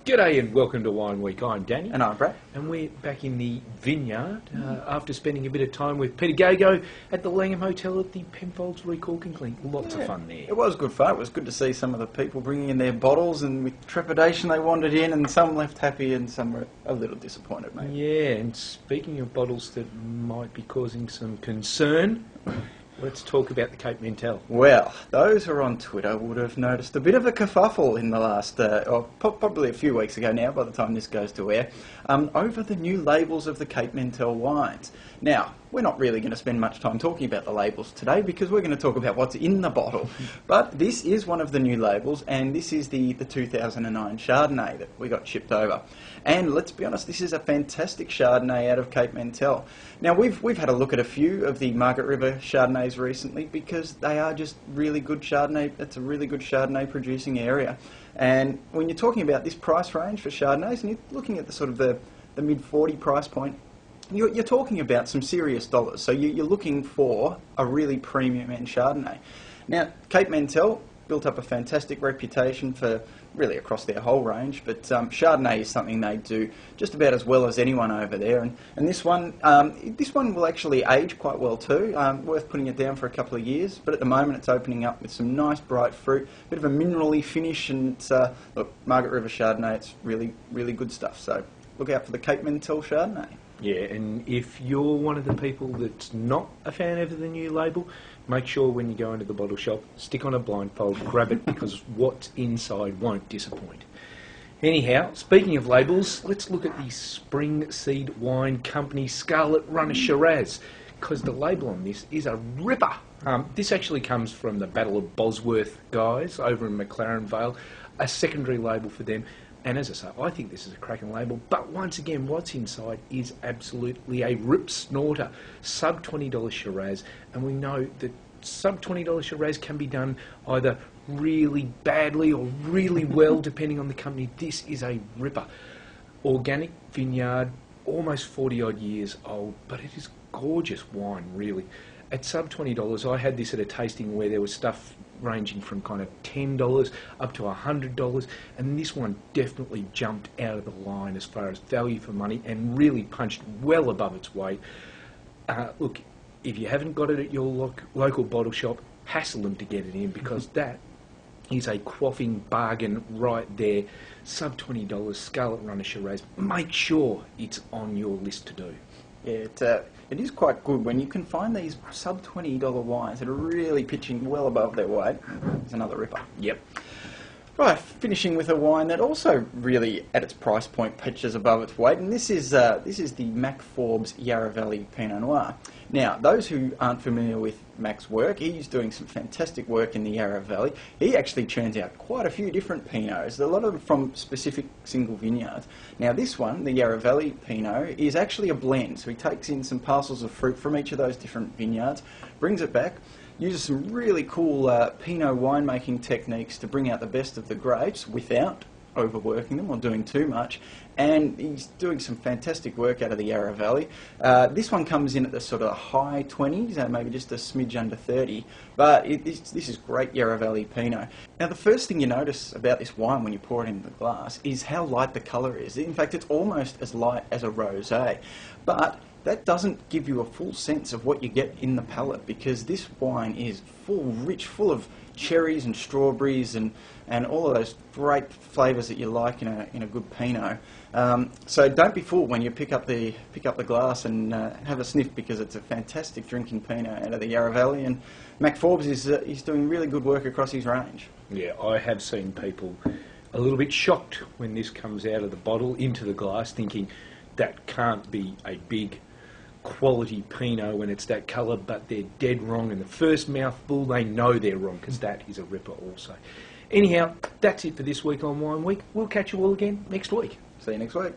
G'day and welcome to Wine Week. I'm Danny. And I'm Brad. And we're back in the vineyard after spending a bit of time with Peter Gago at the Langham Hotel at the Penfolds Recorking Clinic. Lots of fun there. It was good fun. It was good to see some of the people bringing in their bottles, and with trepidation they wandered in, and some left happy and some were a little disappointed, maybe. Yeah, and speaking of bottles that might be causing some concern, let's talk about the Cape Mentel. Well, those who are on Twitter would have noticed a bit of a kerfuffle in the last, probably a few weeks ago now, by the time this goes to air, over the new labels of the Cape Mentel wines. Now, we're not really going to spend much time talking about the labels today because we're going to talk about what's in the bottle. But this is one of the new labels, and this is the 2009 Chardonnay that we got shipped over. And let's be honest, this is a fantastic Chardonnay out of Cape Mentel. Now, we've had a look at a few of the Margaret River Chardonnays recently because they are just really good Chardonnay. It's a really good Chardonnay producing area. And when you're talking about this price range for Chardonnays, and you're looking at the sort of the mid-40 price point, you're talking about some serious dollars. So you're looking for a really premium end Chardonnay. Now, Cape Mentel built up a fantastic reputation for really across their whole range, but Chardonnay is something they do just about as well as anyone over there. And this one will actually age quite well too. Worth putting it down for a couple of years, but at the moment it's opening up with some nice bright fruit, a bit of a minerally finish, and look, Margaret River Chardonnay, it's really, really good stuff. So look out for the Cape Mentel Chardonnay. Yeah, and if you're one of the people that's not a fan of the new label, make sure when you go into the bottle shop, stick on a blindfold, grab it, because what's inside won't disappoint. Anyhow, speaking of labels, let's look at the Spring Seed Wine Company Scarlet Runner Shiraz, because the label on this is a ripper. This actually comes from the Battle of Bosworth guys over in McLaren Vale, a secondary label for them. And as I say, I think this is a cracking label. But once again, what's inside is absolutely a rip snorter. Sub $20 Shiraz. And we know that sub $20 Shiraz can be done either really badly or really well, depending on the company. This is a ripper. Organic vineyard, almost 40 odd years old, but it is gorgeous wine, really. At sub $20, I had this at a tasting where there was stuff ranging from kind of $10 up to $100, and this one definitely jumped out of the line as far as value for money and really punched well above its weight. Look, if you haven't got it at your local bottle shop, hassle them to get it in, because that is a quaffing bargain right there. Sub $20 Scarlet Runner Shiraz. Make sure it's on your list to do. Yeah, it is quite good when you can find these sub $20 wines that are really pitching well above their weight. It's another ripper. Yep. Right, finishing with a wine that also really, at its price point, pitches above its weight, and this is the Mac Forbes Yarra Valley Pinot Noir. Now, those who aren't familiar with Mac's work, he's doing some fantastic work in the Yarra Valley. He actually churns out quite a few different Pinots, a lot of them from specific single vineyards. Now, this one, the Yarra Valley Pinot, is actually a blend, so he takes in some parcels of fruit from each of those different vineyards, brings it back, uses some really cool Pinot winemaking techniques to bring out the best of the grapes without overworking them or doing too much, and he's doing some fantastic work out of the Yarra Valley. This one comes in at the sort of high 20s, maybe just a smidge under 30, but this is great Yarra Valley Pinot. Now, the first thing you notice about this wine when you pour it into the glass is how light the colour is. In fact, it's almost as light as a rosé, but that doesn't give you a full sense of what you get in the palate, because this wine is rich, full of cherries and strawberries and all of those great flavours that you like in a good Pinot. So don't be fooled when you pick up the glass and have a sniff, because it's a fantastic drinking Pinot out of the Yarra Valley, and Mac Forbes is doing really good work across his range. Yeah, I have seen people a little bit shocked when this comes out of the bottle into the glass, thinking that can't be a big quality Pinot when it's that colour, but they're dead wrong. In the first mouthful, they know they're wrong, because that is a ripper also. Anyhow, that's it for this week on Wine Week. We'll catch you all again next week. See you next week.